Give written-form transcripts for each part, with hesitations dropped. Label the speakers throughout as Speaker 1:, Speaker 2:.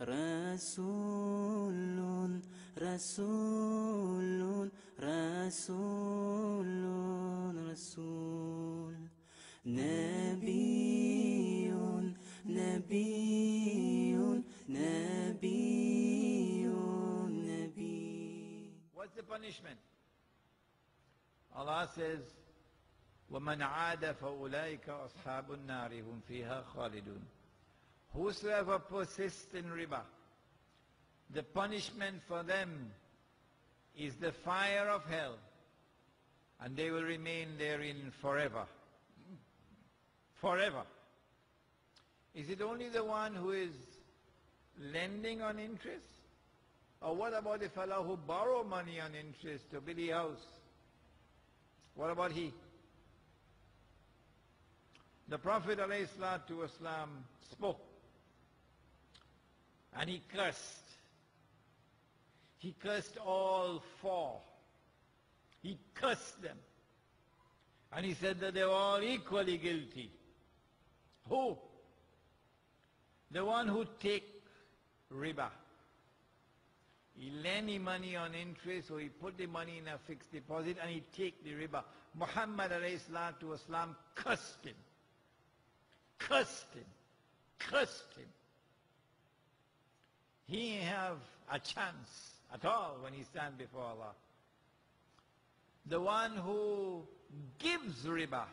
Speaker 1: رسول رسول رسول رسول نبي نبي نبي نبي.
Speaker 2: What's the punishment? Allah says, وَمَنْ عَادَ فَأُولَٰئِكَ أَصْحَابُ النَّارِ هُمْ فِيهَا خَالِدُونَ. Whosoever persists in riba, the punishment for them is the fire of hell, and they will remain therein forever. Forever. Is it only the one who is lending on interest? Or what about the fellow who borrow money on interest to build a house? What about he? The Prophet ﷺ spoke and he cursed. He cursed all four. He cursed them. And he said that they were all equally guilty. Who? The one who take riba. He lend him money on interest, or he put the money in a fixed deposit and he take the riba. Muhammed ﷺ cursed him. Cursed him. Cursed him. He have a chance at all when he stand before Allah. The one who gives riba.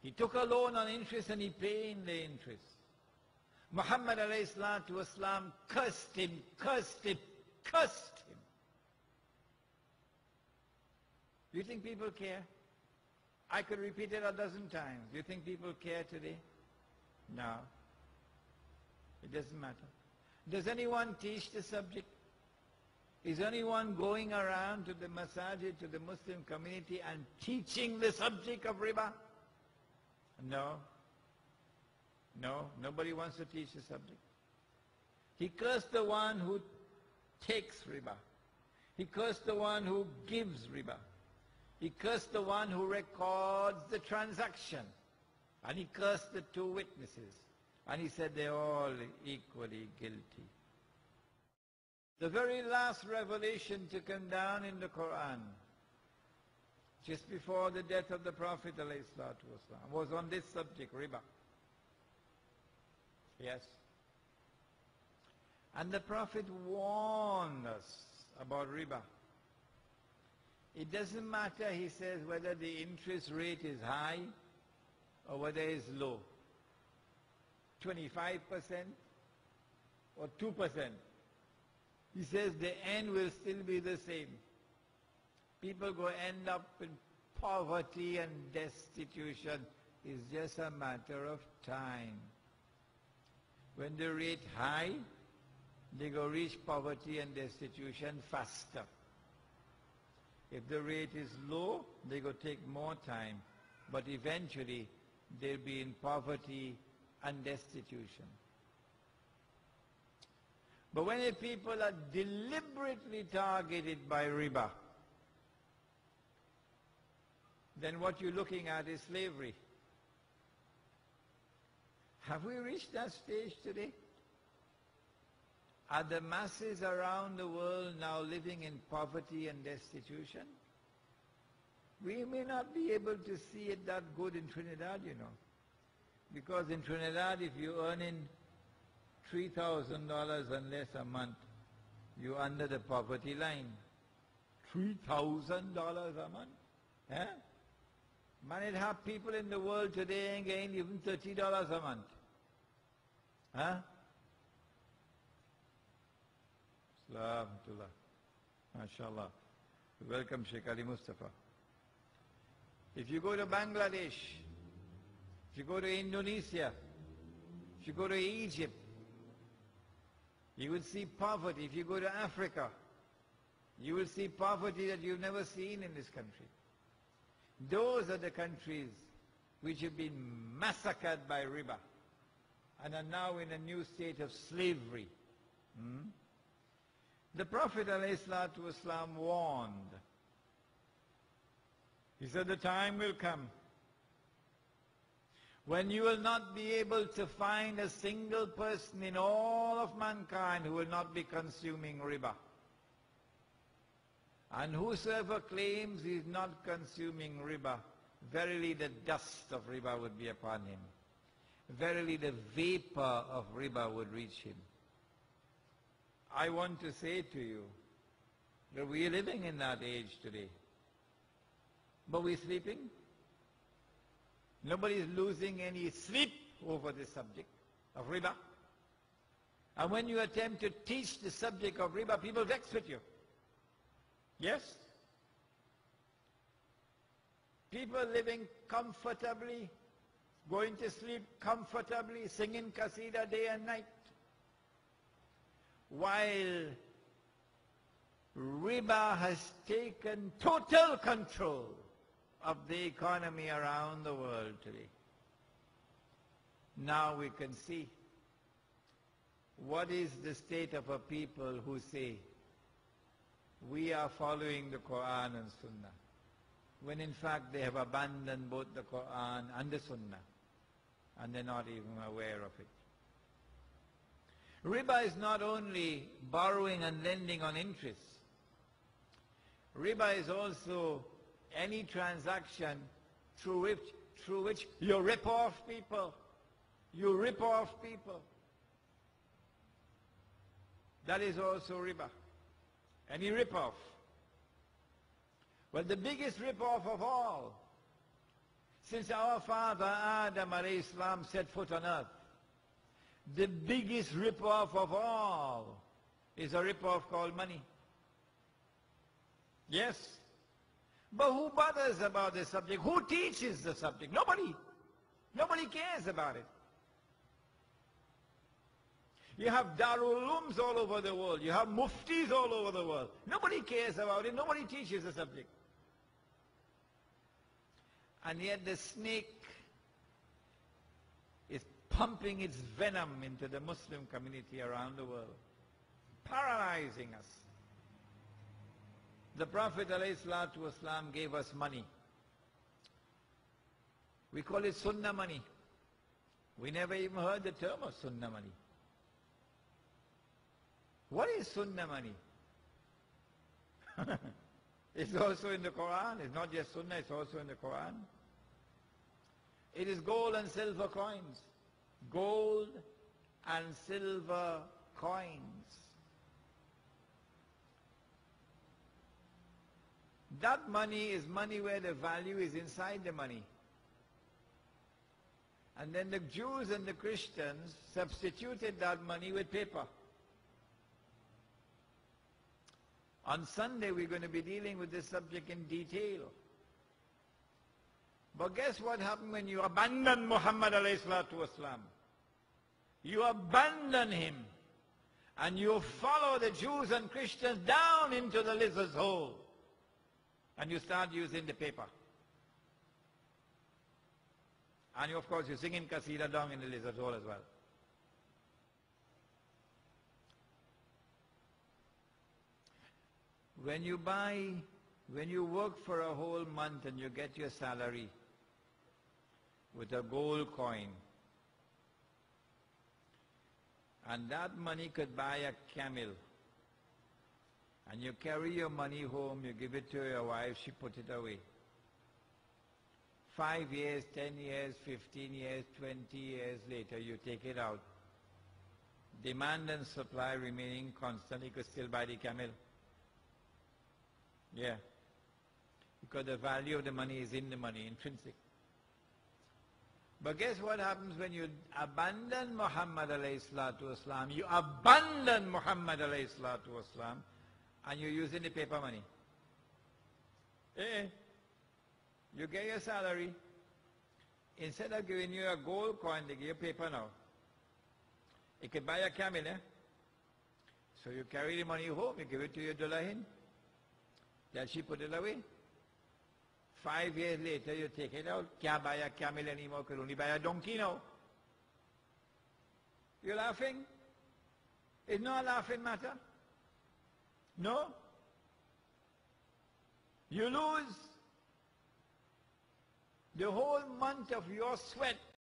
Speaker 2: He took a loan on interest and he paid the interest. Muhammad ﷺ cursed him, cursed him, cursed him. Do you think people care? I could repeat it a dozen times. Do you think people care today? No. It doesn't matter. Does anyone teach the subject? Is anyone going around to the masajid, to the Muslim community and teaching the subject of riba? No. No, nobody wants to teach the subject. He cursed the one who takes riba. He cursed the one who gives riba. He cursed the one who records the transaction. And he cursed the two witnesses. And he said they're all equally guilty. The very last revelation to come down in the Quran, just before the death of the Prophet ﷺ, was on this subject, riba. Yes. And the Prophet warned us about riba. It doesn't matter, he says, whether the interest rate is high or whether it's low. 25% or 2%. He says the end will still be the same. People go end up in poverty and destitution. It's just a matter of time. When the rate high, they go reach poverty and destitution faster. If the rate is low, they go take more time. But eventually, they'll be in poverty and destitution. But when the people are deliberately targeted by riba, then what you're looking at is slavery. Have we reached that stage today? Are the masses around the world now living in poverty and destitution? We may not be able to see it that good in Trinidad, you know. Because in Trinidad, if you're earning $3,000 and less a month, you're under the poverty line. $3,000 a month? Eh? Man, it have people in the world today ain't getting even $30 a month. Huh? Salamatullah. MashaAllah. Welcome, Sheikh Ali Mustafa. If you go to Bangladesh, if you go to Indonesia, if you go to Egypt, you will see poverty. If you go to Africa, you will see poverty that you've never seen in this country. Those are the countries which have been massacred by riba and are now in a new state of slavery. The Prophet ﷺ warned. He said the time will come when you will not be able to find a single person in all of mankind who will not be consuming riba. And whosoever claims he is not consuming riba, verily the dust of riba would be upon him. Verily the vapor of riba would reach him. I want to say to you that we are living in that age today. But we're sleeping. Nobody is losing any sleep over the subject of riba. And when you attempt to teach the subject of riba, people vex with you. Yes? People living comfortably, going to sleep comfortably, singing qasida day and night. While riba has taken total control of the economy around the world today. Now we can see what is the state of a people who say, we are following the Quran and Sunnah, when in fact they have abandoned both the Quran and the Sunnah, and they're not even aware of it. Riba is not only borrowing and lending on interest. Riba is also any transaction through which you rip off people. You rip off people. That is also riba. Any rip-off. Well, the biggest rip-off of all, since our father Adam alayhi salam set foot on earth, the biggest rip-off of all is a rip-off called money. Yes. But who bothers about the subject? Who teaches the subject? Nobody. Nobody cares about it. You have Darul Ulooms all over the world. You have Muftis all over the world. Nobody cares about it. Nobody teaches the subject. And yet the snake is pumping its venom into the Muslim community around the world, paralyzing us. The Prophet ﷺ gave us money. We call it Sunnah money. We never even heard the term of Sunnah money. What is Sunnah money? It's also in the Quran. It's not just Sunnah, it's also in the Quran. It is gold and silver coins. Gold and silver coins. That money is money where the value is inside the money. And then the Jews and the Christians substituted that money with paper. On Sunday, we're going to be dealing with this subject in detail. But guess what happened when you abandon Muhammad alayhi salatu wasalam? You abandon him. And you follow the Jews and Christians down into the lizard's hole. And you start using the paper. And you, of course, you're singing qasida down in the lizard's hole as well. When you work for a whole month and you get your salary with a gold coin, and that money could buy a camel, and you carry your money home, you give it to your wife, she put it away. 5 years, 10 years, 15 years, 20 years later, you take it out. Demand and supply remaining constant, you could still buy the camel. Yeah. Because the value of the money is in the money, intrinsic. But guess what happens when you abandon Muhammad alayhi salatu wasalam? You abandon Muhammad alayhi salatu wasalam and you're using the paper money. You get your salary. Instead of giving you a gold coin, they give you paper now. It could buy a camel, eh? So you carry the money home, you give it to your dulahin. Then she put it away. 5 years later, you take it out. Can't buy a camel anymore, could only buy a donkey now. You're laughing? It's not a laughing matter. No? You lose the whole month of your sweat